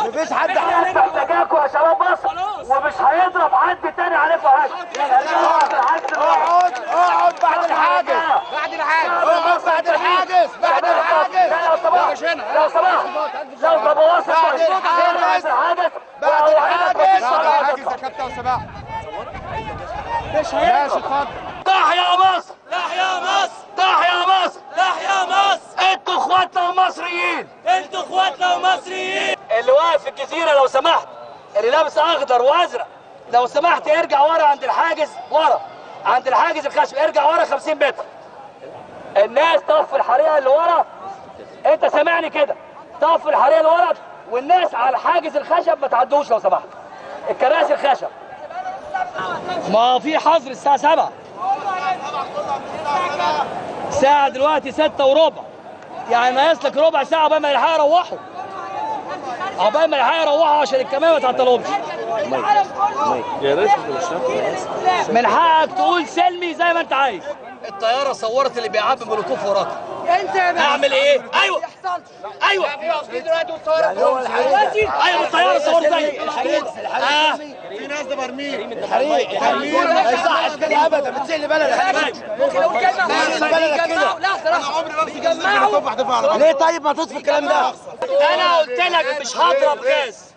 مفيش حد محتاجاكوا يا شباب مصر، ومش هيضرب حد تاني عليكم حاجه. اقعد بعد الحاجز، بعد الحاجز، بعد الحاجز، بعد الحاجز. لو سمحت لو بوظت بعد الحاجز، بعد الحاجز يا كابتن سباح. ماشي اتفضل. تحيا مصر، تحيا مصر، تحيا مصر، تحيا مصر. انتوا اخواتنا المصريين، انتوا اخواتنا المصريين. اللي واقف في الجزيره لو سمحت، اللي لابس اخضر وازرق لو سمحت ارجع ورا عند الحاجز، ورا عند الحاجز الخشب، ارجع ورا 50 متر. الناس تقف في الحريقه اللي ورا، انت سامعني كده، تقف في الحريقه اللي ورا، والناس على حاجز الخشب ما تعدوش لو سمحت. الكراسي الخشب ما في حظر الساعه 7. الساعه دلوقتي 6:15، يعني ناقص لك ربع ساعه عقبال ما يلحقوا يروحوا، عقبال ما يلحقوا يروحوا عشان الكمامه ما تعطلهمش. من حقك تقول سلمي زي ما انت عايز. الطياره صورت اللي بيعبي مولوتوف وراك، انت اعمل ايه؟ ايوه ايوه ايوه الطياره صورت زي في ناس ده برميل الحريق ما يصحش كده ابدا، بتسيء بلدك. ممكن اقول كلمه؟ لحظه انا عمري ما بيجمعوا ليه؟ طيب ما تطفي الكلام ده. انا قلت لك مش هضرب غاز،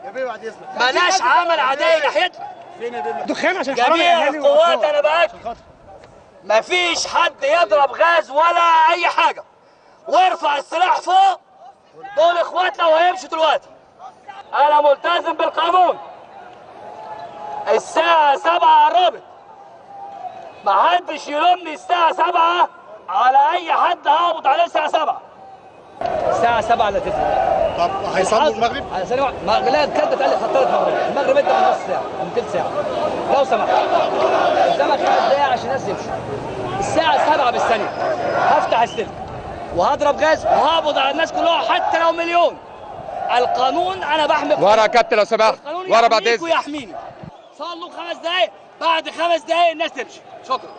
مالناش عمل عدائي ناحيتنا. دخان عشان جميع القوات انا بقى مفيش حد يضرب غاز ولا اي حاجه، وارفع السلاح فوق. دول اخواتنا وهيمشوا دلوقتي. انا ملتزم بالقانون. الساعه 7 قربت، محدش يلومني الساعه 7 على اي حد هقبض عليه الساعه 7. الساعه 7 اللي تفرق. طب هيصلوا المغرب؟ لا الكلب اتقال لي خطرت المغرب انت من نص ساعه، من تلت ساعه لو سمحت. قدامك 5 دقايق عشان الناس يمشوا. الساعه 7 بالثانيه هفتح السلك وهضرب غاز وهقبض على الناس كلها حتى لو مليون. القانون انا بحمي. ورا يا كابتن لو سمحت، ورا بعد اذنك. ويحميني. صلوا 5 دقايق، بعد 5 دقايق الناس تمشي. شكرا.